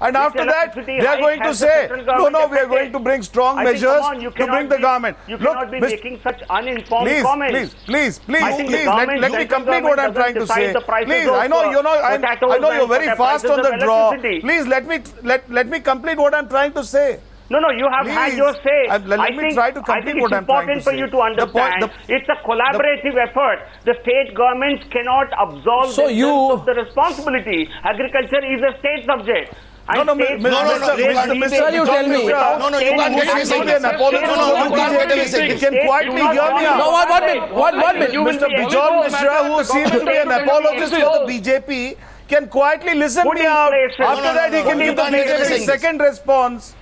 And after that, they are going to say, no, we are going to bring strong measures to bring the government. You cannot be making such uninformed comments. Please, let me complete what I'm trying to say. Please, I know you're very fast on the draw. Please, let me complete what I'm trying to say. No, you have had your say. Let me try to complete what I'm trying to say. I think it's important for you to understand. It's a collaborative effort. The state governments cannot absolve themselves of the responsibility. Agriculture is a state subject. No, Mr. You tell me. No, you can't get an apology to the BJP. You can quietly hear me out. No, one minute. Mr. Bijoy Mishra, who seems to be an apologist for the BJP, can quietly listen me out. After that, he can give the BJP second response.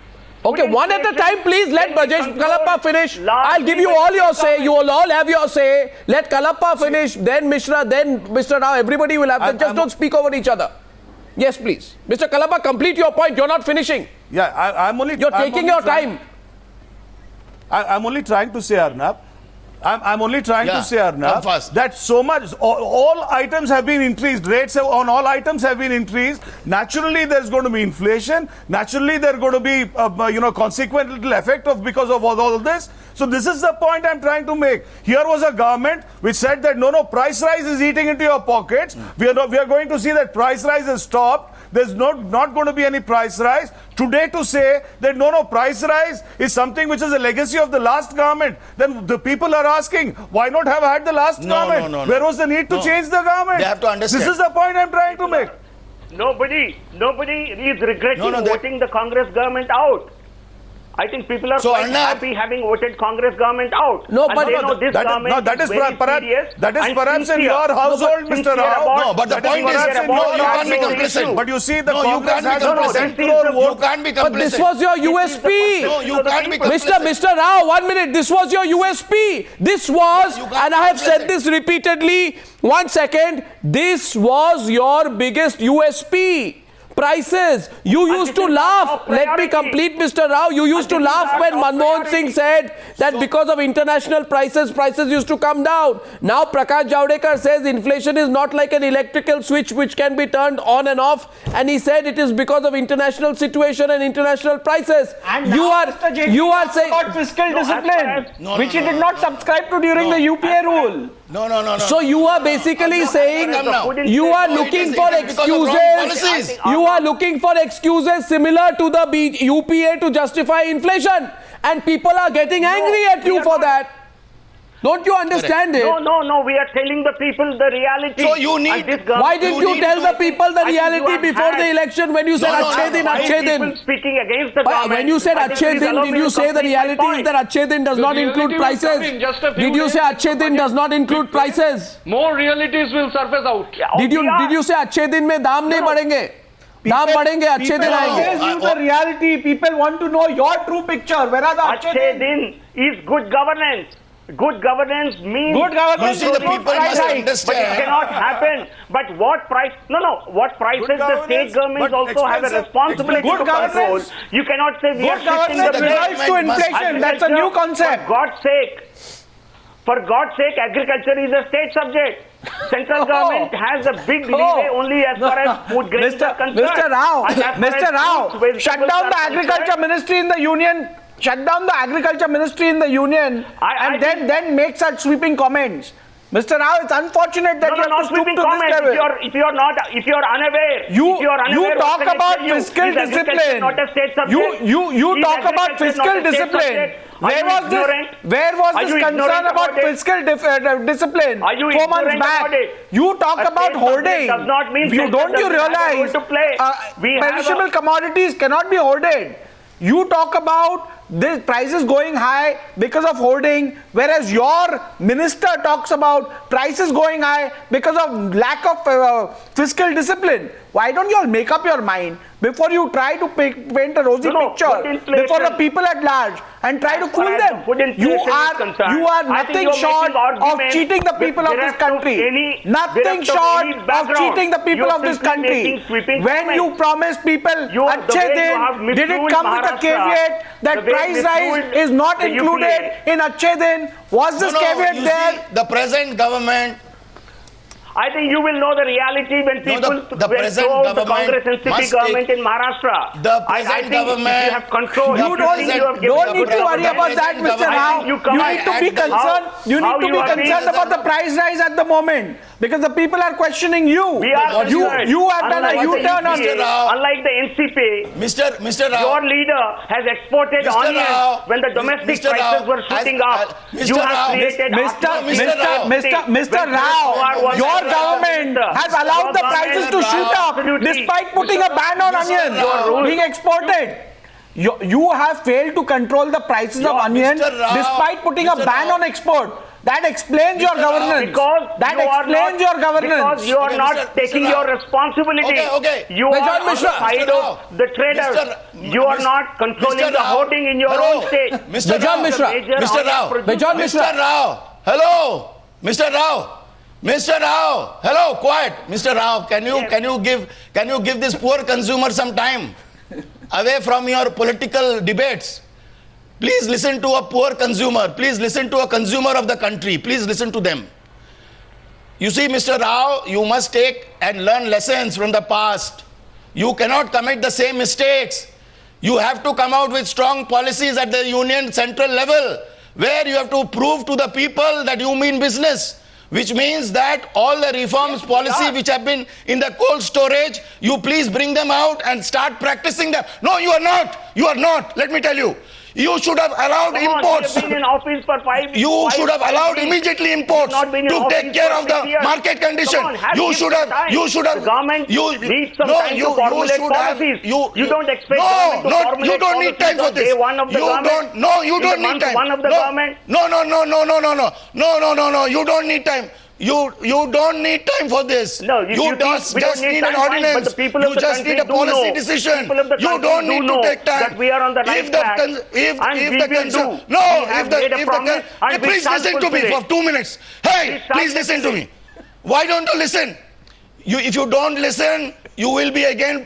Okay, one at a time, please. Let Brajesh Kalappa finish. I'll give you all your say. You will all have your say. Let Kalappa finish, then Mishra, then Mr. Rao. Everybody will have. Just don't speak over each other. Yes, please. Mr. Kalappa, complete your point. You're not finishing. Yeah, You're taking your time. I'm only trying to say, Arnab. I'm only trying to say, Arnab, that so much, all items have been increased. Rates on all items have been increased. Naturally, there's going to be inflation. Naturally, there's going to be, consequent little effect because of all this. So this is the point I'm trying to make. Here was a government which said that no, price rise is eating into your pockets. We are going to see that price rise is stopped. There's not going to be any price rise. Today to say that no, price rise is something which is a legacy of the last government, then the people are asking, why not have had the last government? No. Where was the need to change the government? They have to understand. This is the point I'm trying to make. Nobody is regretting voting the Congress government out. I think people are quite happy having voted Congress government out. No, but that is perhaps in your household, Mr. Rao. No, but the point is, you can't be complicit. But you see, the Congress has you can't be complicit. But this was your USP. No, you can't be complicit. Mr. Rao, 1 minute. This was your USP. This was, and I have said this repeatedly. 1 second. This was your biggest USP. Prices. You used to laugh. Let me complete, Mr. Rao. You used to laugh when Manmohan Singh said that because of international prices used to come down. Now Prakash Javadekar says inflation is not like an electrical switch which can be turned on and off. And he said it is because of international situation and international prices. And you are saying about fiscal discipline, which he did not subscribe to during the UPA rule. No. So you are basically saying you are looking for excuses. You are looking for excuses similar to the UPA to justify inflation, and people are getting angry at you for that. Don't you understand it? No. We are telling the people the reality. So you need. Why didn't you tell the people the reality before the election when you said Achhe Din? Speaking against the government. When you said Achhe Din, did you say the reality is that Achhe Din does not include prices? Did you say Achhe Din does not include prices? More realities will surface out. Did you say Achhe Din mein daam nahi badhenge? दाम बढ़ेंगे अच्छे दिन आएंगे. The reality, people want to know your true picture. Where are the अच्छे दिन is good governance. Good governance means good governance. You see, the people must understand. But it cannot happen. But what price? No. What prices the state governments also have a responsibility to control. You cannot say we are shifting the results to inflation. That's a new concept. For God's sake, agriculture is a state subject. Central government has a big leeway only as far as food grains are concerned. Mr. Rao, shut down the agriculture ministry in the union. Shut down the agriculture ministry in the union, and then make such sweeping comments. Mr. Rao, it's unfortunate that you have to stoop to this level. If you are unaware, you talk about fiscal discipline. Not a state subject. You talk about fiscal discipline. Where was this concern about fiscal discipline 4 months back? You talk about hoarding. Don't you realize perishable commodities cannot be hoarded? You talk about the prices going high because of hoarding, whereas your minister talks about prices going high because of lack of fiscal discipline. Why don't you all make up your mind before you try to paint a rosy picture before the people at large and try to fool them? You are nothing short of cheating the people of this country. Nothing short of cheating the people of this country. When you promised people Achhe Din, did it come with a caveat that price rise is not included in Achhe Din? Was this caveat there? The present government I think you will know the reality when people the present throw out the government Congress and city must government take- in Maharashtra. The I present think government- if you have control. You don't need to worry about that, Mr. Rao. you You come need to be at the- concerned. You how need to you be are being- concerned about the price rise at the moment because the people are questioning you. We are concerned. You have done a Unlike the U-turn on NCPA, Mr. Rao. Unlike the NCPA, Mr. Rao. your leader has exported Mr. onions Rao, when the domestic Mr. prices Rao, were shooting up. Mr. You have Rao, created Mr. Rao, your government has allowed the prices to shoot up despite putting a ban on onions being exported. You have failed to control the prices of onions Mr. Rao, despite putting a Mr. ban Rao. on export. That explains your governance. Because you are not taking your responsibility. Okay. You are on the side of the traders. You are not controlling the hoarding in your own state. Mr. Bejan Rao. Mishra. Mr. Rao. Bejan Mishra. Mr. Rao. Hello. Mr. Rao. Mr. Rao. Hello. Quiet. Mr. Rao, can you give this poor consumer some time away from your political debates? Please listen to a poor consumer. Please listen to a consumer of the country. Please listen to them. You see, Mr. Rao, you must take and learn lessons from the past. You cannot commit the same mistakes. You have to come out with strong policies at the union central level where you have to prove to the people that you mean business. Which means that all the reforms policy which have been in the cold storage, you please bring them out and start practicing them. No, you are not. You are not. Let me tell you. You should have allowed imports. You have been in office for 5 years. You should have allowed immediately imports to take care of the market condition. You should have. The government needs some time to formulate policies. You don't expect government to formulate you don't need time for this. Day one of the government. You don't need time. One of the government. No. You don't need time. You don't need time for this. No, you just need an ordinance. But the people of you the just country need a do policy know. decision. People of the You country don't do need know to take time. that we are on the right track. Please listen to me for 2 minutes. Hey, please listen to me. Why don't you listen? If you don't listen, you will be again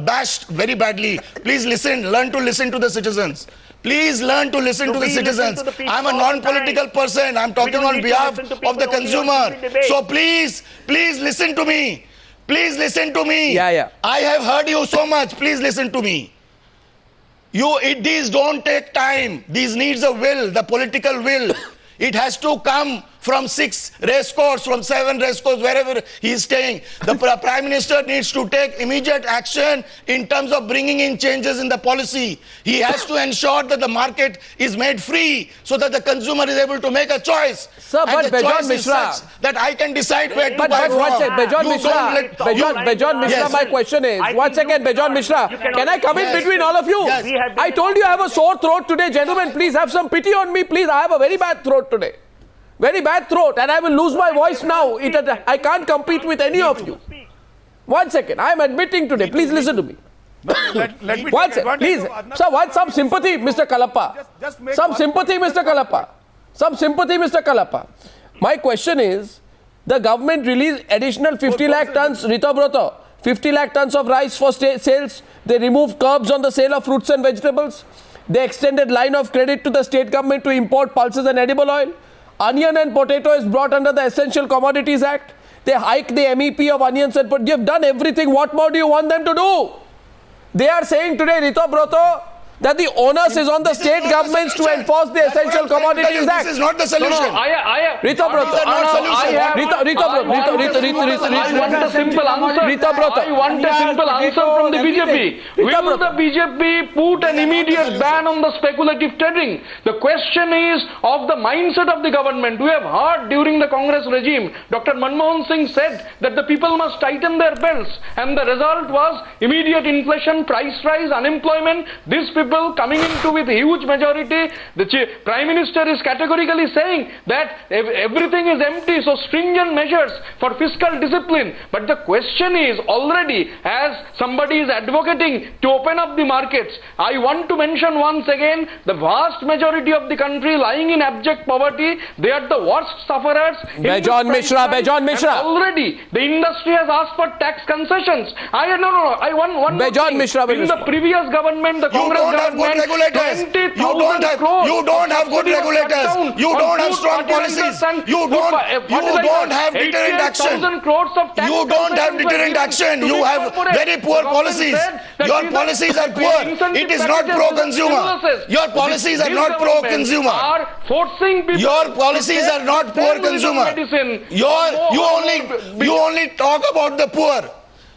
bashed very badly. Please listen. Learn to listen to the citizens. Please learn to listen to the citizens. I'm a non-political person. I'm talking on behalf of the consumer. So please listen to me. Please listen to me. Yeah. I have heard you so much. Please listen to me. These don't take time. These needs a will, the political will. It has to come from 6 race course, from 7 race course, wherever he is staying. The Prime Minister needs to take immediate action in terms of bringing in changes in the policy. He has to ensure that the market is made free so that the consumer is able to make a choice. Sir, and but the Bejan choice is Mishra, such that I can decide where to but buy one from. second, Bejan Mishra, Yes. my question is, 1 second, Bejan Mishra, can I come in Yes. between all of you? Yes. I told you I have a sore throat today, gentlemen. Please have some pity on me, please. I have a very bad throat today. Very bad throat, and I will lose my voice now. I can't compete with any of you. 1 second, I am admitting today. Please listen to me. Let me One take second, advantage please. of Arnab. Sir, want some sympathy, Mr. Kalappa. Just make Some one- sympathy, Mr. Kalappa. Some sympathy, Mr. Kalappa. My question is, the government released additional 50 lakh tons, Rita Brota, 50 lakh tons of rice for sales. They removed curbs on the sale of fruits and vegetables. They extended line of credit to the state government to import pulses and edible oil. Onion and potato is brought under the Essential Commodities Act. They hiked the MEP of onions and potatoes. You've done everything. What more do you want them to do? They are saying today, Rita Broto, that the onus is on the state governments to enforce the Essential Commodities Act. This is not the solution. Rita Broto. These are not solutions. Rita Broto. I want a simple answer. Rita Broto. I want a simple answer from the BJP. Rita Will Broto. the BJP put an immediate ban on the speculative trading? The question is of the mindset of the government. We have heard during the Congress regime, Dr. Manmohan Singh said that the people must tighten their belts, and the result was immediate inflation, price rise, unemployment. These people coming into with huge majority. The Prime Minister is categorically saying that everything is empty, so stringent measures for fiscal discipline. But the question is already, as somebody is advocating to open up the markets, I want to mention once again, the vast majority of the country lying in abject poverty, they are the worst sufferers. Bejan Mishra. Already the industry has asked for tax concessions. I want Bejan Mishra will in the respond. previous government, the Congress don't have good regulators. You don't have good regulators. You don't have strong policies. You don't have deterrent action. You don't have deterrent action. You have very poor policies. Your policies are poor. It is not pro-consumer. Your policies are not pro-consumer. Your policies are not pro-consumer. You only talk about the poor.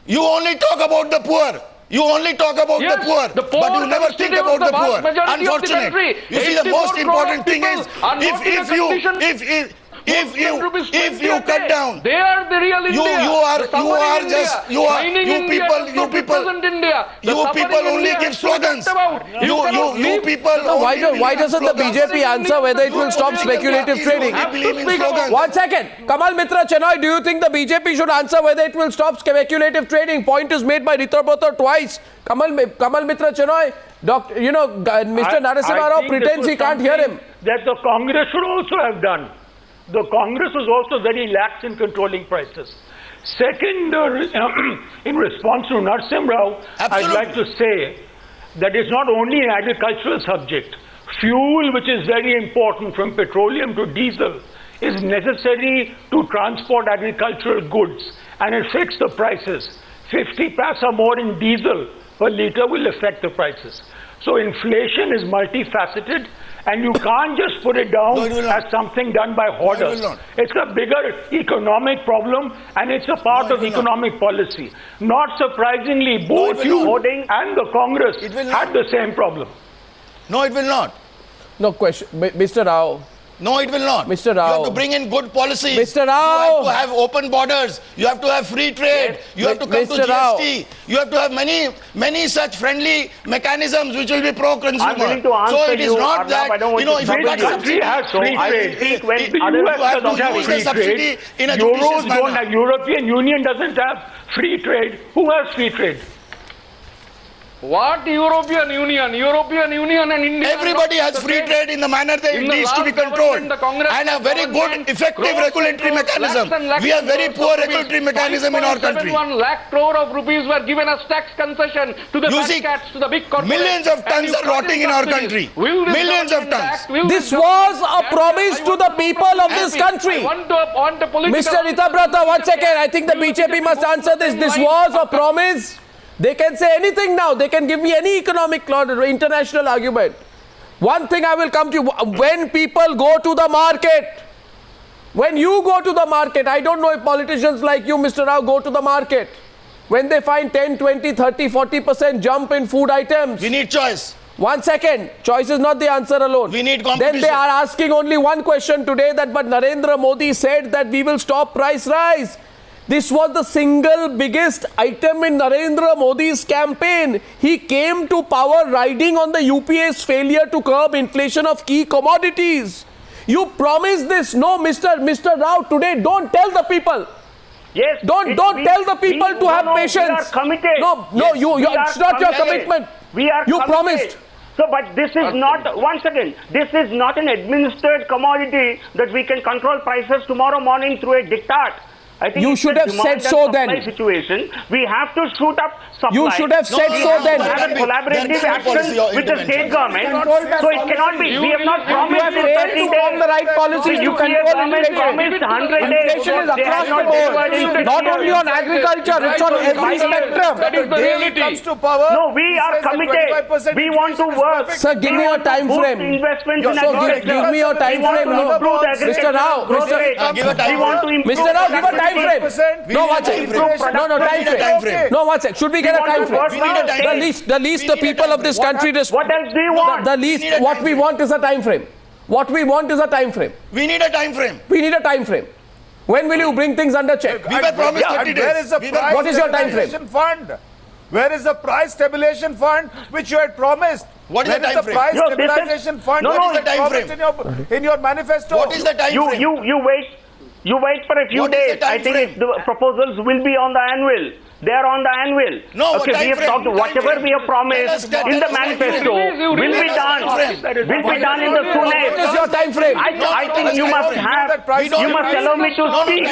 You only talk about the poor. You only talk about the poor, but you never think about the poor. Unfortunate. You see, the most important thing is if you cut down, they are the real India. You people only give slogans. You people. No, why doesn't the BJP answer whether it will stop speculative trading? One second. Kamal Mitra Chenoy, do you think the BJP should answer whether it will stop speculative trading? Point is made by Ritu Bothra twice. Kamal Mitra Chenoy, Mr. Narasimha Rao pretends he can't hear him. That the Congress should also have done. The Congress was also very lax in controlling prices. Second, in response to Narasimha Rao, I'd like to say that it's not only an agricultural subject. Fuel, which is very important from petroleum to diesel, is necessary to transport agricultural goods, and it affects the prices. 50 paisa more in diesel per litre will affect the prices. So inflation is multifaceted, and you can't just put it down as something done by hoarders. It's a bigger economic problem, and it's a part of economic policy. Not surprisingly, both you and the Congress had the same problem. No, it will not. No question. Mr. Rao. No, it will not. Mr. Rao. You have to bring in good policies. Mr. Rao. You have to have open borders. You have to have free trade. You have to come to GST. You have to have many such friendly mechanisms which will be pro-consumer. I'm willing to answer so it is not that, if which country has free trade? The US doesn't have free trade. Euros don't have. European Union doesn't have free trade. Who has free trade? What European Union? European Union and India. Everybody has free trade in the manner that it needs to be controlled. And a very good, effective regulatory mechanism. We have very poor regulatory mechanism in our country. 1 lakh crore of rupees were given as tax concession to the big cats, to the big corporations. Millions of tons are rotting in our country. Millions of tons. This was a promise to the people of this country. Mr. Ritabrata, 1 second. I think the BJP must answer this. This was a promise. They can say anything now. They can give me any economic international argument. One thing I will come to you. When people go to the market, when you go to the market, I don't know if politicians like you, Mr. Rao, go to the market. When they find 10, 20, 30, 40% jump in food items. We need choice. 1 second. Choice is not the answer alone. We need competition. Then they are asking only one question today, that but Narendra Modi said that we will stop price rise. This was the single biggest item in Narendra Modi's campaign. He came to power riding on the UPA's failure to curb inflation of key commodities. You promised this. No, Mr. Rao, today don't tell the people. Yes. Don't tell the people to have patience. We are committed. It's not your commitment. We are You committed. promised. So, but this is not, once again, this is not an administered commodity that we can control prices tomorrow morning through a diktat. I think you should have said so then. Situation. We have to shoot up supply. You should have said so then. We have a collaborative action with the state government. So it cannot be. We have not promised in 30 days. Form the right policies to control inflation. Inflation is across the board. Not only on agriculture, it's on every spectrum. That is the reality. Comes to power, no, we are committed. We want to work. Sir, give me a time frame. Investments in So agriculture. give me your time frame. No. Mr. Rao, Mr. Rao, give a time frame. No, watch it. No, time frame. No, watch it. Should we get a time frame? The least the people of this country What else do you want? The least what we want is a time frame. What we want is a time frame. We need a time frame. We need a time frame. When will you bring things under check? We were promised 30 days. Where is the price What is your time frame? stabilization fund? Where is the price stabilization fund which you had promised? What is the time frame? Price stabilization fund? What is the time frame? In your manifesto. What is the time frame? You wait. You wait for a few days. I think the proposals will be on the annual. They are on the annual. No, okay, we have talked, whatever we have promised in the manifesto will be done. Will be done in the soonest. What is your time frame? I think you must have, you must allow me to speak.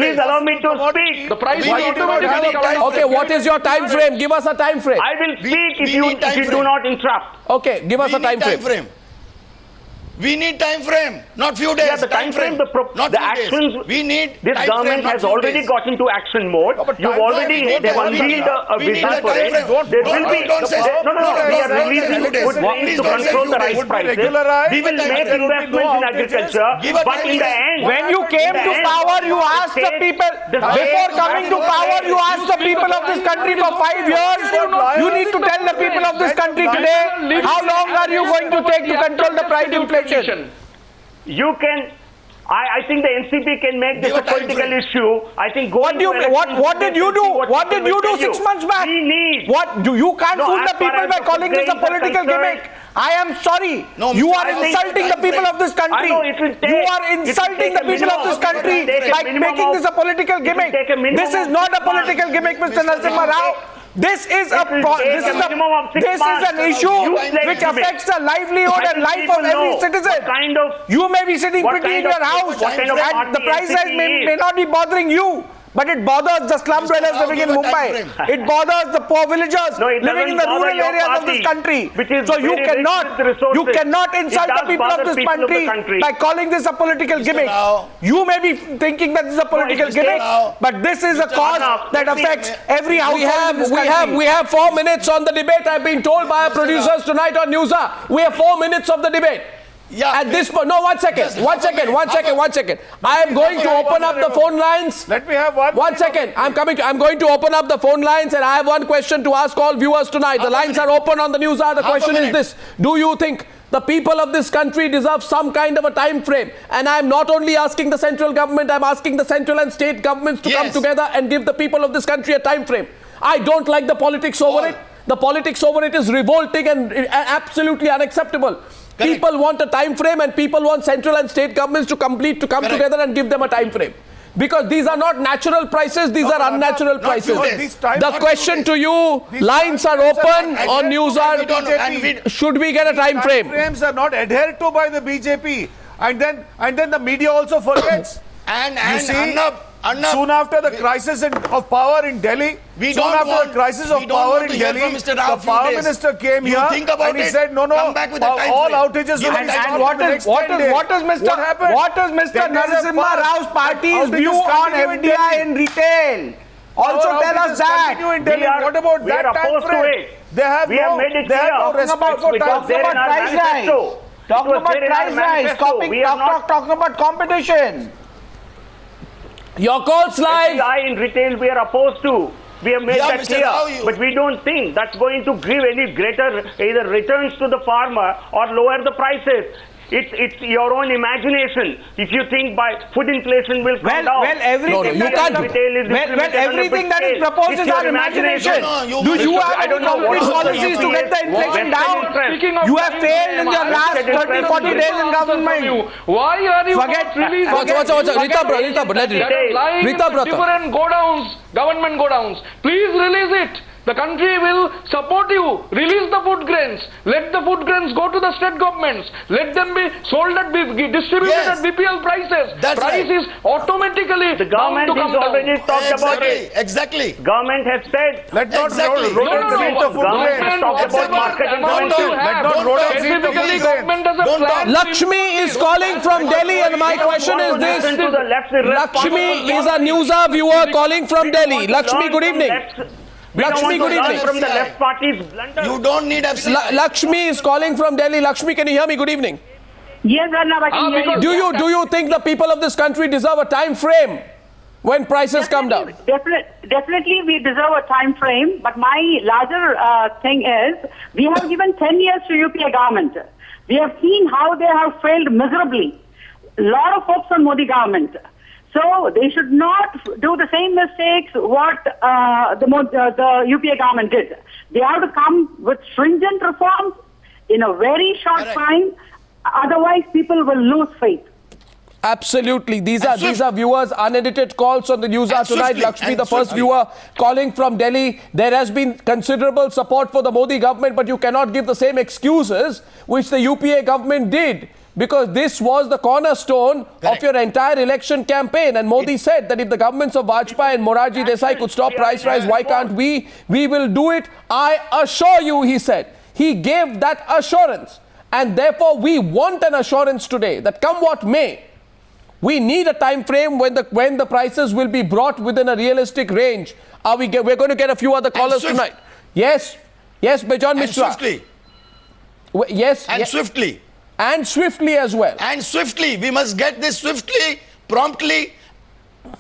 Please allow me to speak. The price will automatically come down. Okay, what is your time frame? Give us a time frame. I will speak if you do not interrupt. Okay, give us a time frame. We need time frame, not few days. Yeah, the time frame, not the few actions. days. We need this time government frame, has already got into action mode. You've already unveiled a vision for it. There will be we are releasing good things to control the rice prices. We will make investments in agriculture, but in the end, when you came to power, you asked the people. Before coming to power, you asked the people of this country for 5 years. You need to tell the people of this country today how long are you going to take to control the price inflation. You can. I think the NCP can make this a political issue. I think what did you do? What did you do 6 months back? We need. What do you can't fool the people by calling this a political gimmick? I am sorry. You are insulting the people of this country. You are insulting the people of this country by making this a political gimmick. This is not a political gimmick, Mr. Narasimha Rao. This is an issue which affects the livelihood and life of every citizen. You may be sitting pretty in your house and the price rise may not be bothering you. But it bothers the slum dwellers living in Mumbai. It bothers the poor villagers living in the rural areas of this country. So you cannot insult the people of this country by calling this a political gimmick. You may be thinking that this is a political gimmick, but this is a cause that affects every household in this country. We have 4 minutes on the debate. I've been told by our producers tonight on Newsa. We have 4 minutes of the debate. Yeah, at this point, no, one second. I am going to open up the phone lines. Let me have one. 1 second. I'm going to open up the phone lines, and I have one question to ask all viewers tonight. The lines are open on the news. The question is this: do you think the people of this country deserve some kind of a time frame? And I'm not only asking the central government, I'm asking the central and state governments to come together and give the people of this country a time frame. I don't like the politics over it. The politics over it is revolting and absolutely unacceptable. Correct. People want a time frame, and people want central and state governments to come together and give them a time frame. Because these are not natural prices, these are unnatural prices. The question to you, lines are open on News Hour. Should we get a time frame? Frames are not adhered to by the BJP, and then the media also forgets. Soon after the crisis of power in Delhi, the power minister came here and he said, no, all outages will be stopped. What is Mr. Narasimha Rao's party's view on FDI in retail? Also tell us that. What about that time frame? They have no respect for time. Talking about price rise, talking about competition. Your calls live. FDI in retail we are opposed to. We have made that clear. But we don't think that's going to give any greater either returns to the farmer or lower the prices. It's your own imagination. If you think by food inflation will come down. Everything that is proposed is our imagination. Do you have any concrete policies to get the inflation down? You have failed in your last 30-40 days in government. Why are you Forget. different godowns, government godowns? Please release it. The country will support you. Release the food grains. Let the food grains go to the state governments. Let them be sold at distributed at BPL prices. Price is automatically the government bound to come is already down. talked about it. Exactly. Government has said. Let not rodents eat the food grains. Talk about market intervention. Let not rodents eat the food grains. Lakshmi is calling from Delhi, and my question is this. Lakshmi is a Newsa viewer calling from Delhi. Lakshmi, good evening. Lakshmi, good evening. From the left party's blunder. You don't need Lakshmi is calling from Delhi. Lakshmi, can you hear me? Good evening. Yes, Arnab, I can hear you. Do you think the people of this country deserve a time frame when prices come down? Definitely, we deserve a time frame. But my larger thing is, we have given 10 years to UPA government. We have seen how they have failed miserably. A lot of hopes on Modi government. So they should not do the same mistakes what the UPA government did. They have to come with stringent reforms in a very short time. Otherwise, people will lose faith. Absolutely. These are viewers, unedited calls on the News Hour tonight. Lakshmi, the first viewer calling from Delhi. There has been considerable support for the Modi government, but you cannot give the same excuses which the UPA government did, because this was the cornerstone of your entire election campaign. And Modi said that if the governments of Vajpayee and Morarji Desai could stop price rise, why can't we? We will do it. I assure you, he said. He gave that assurance. And therefore, we want an assurance today that come what may, we need a time frame when the prices will be brought within a realistic range. We're going to get a few other callers tonight. Yes, Bejan Mishra. And swiftly. Yes. And swiftly. And swiftly as well. And swiftly. We must get this swiftly, promptly.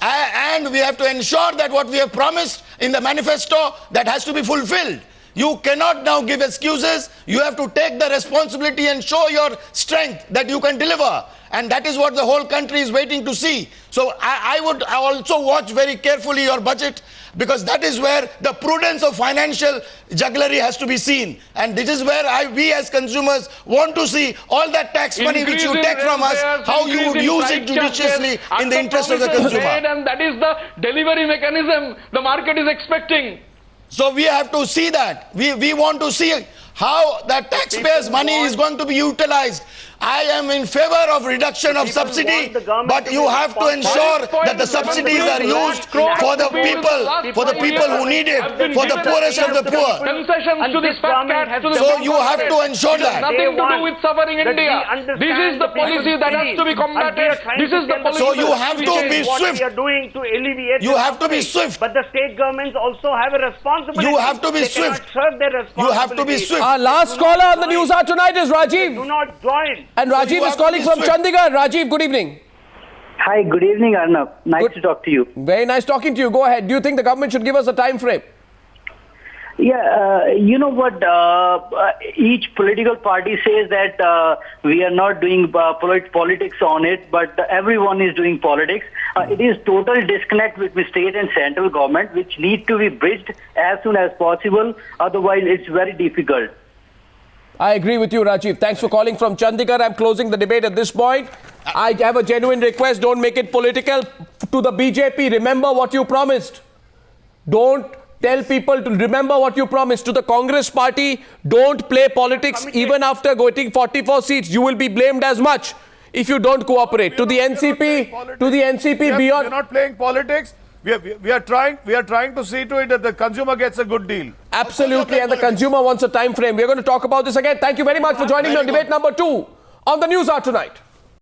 And we have to ensure that what we have promised in the manifesto, that has to be fulfilled. You cannot now give excuses. You have to take the responsibility and show your strength that you can deliver. And that is what the whole country is waiting to see. So I would also watch very carefully your budget, because that is where the prudence of financial jugglery has to be seen. And this is where we as consumers want to see all that tax money which you take from us, how you would use it judiciously in the interest of the consumer. And that is the delivery mechanism the market is expecting. So we have to see that. We want to see how the taxpayers' money is going to be utilized. I am in favor of reduction of subsidy, but you have to ensure that the subsidies are used for the people who need it, for the poorest of the poor. Concessions to this government. So you have to ensure that. Nothing to do with suffering India. This is the policy that has to be combated. This is the policy. So you have to be swift. What we are doing to alleviate. You have to be swift. But the state governments also have a responsibility. You have to be swift. They cannot shirk their responsibility. You have to be swift. Our last caller on the News Hour tonight is Rajiv. Do not join. And Rajiv is calling from Chandigarh. Rajiv, good evening. Hi, good evening, Arnab. Nice to talk to you. Very nice talking to you. Go ahead. Do you think the government should give us a time frame? Yeah, you know what? Each political party says that we are not doing politics on it, but everyone is doing politics. It is total disconnect between state and central government, which need to be bridged as soon as possible. Otherwise, it's very difficult. I agree with you, Rajiv. Thanks for calling from Chandigarh. I'm closing the debate at this point. I have a genuine request. Don't make it political. To the BJP, remember what you promised. Don't tell people to remember what you promised. To the Congress party, don't play politics. Even after getting 44 seats, you will be blamed as much if you don't cooperate. To the NCP, beyond. We are not playing politics. We are trying to see to it that the consumer gets a good deal. Absolutely, and the consumer wants a time frame. We're going to talk about this again. Thank you very much for joining me on debate number 2 on the News Hour tonight.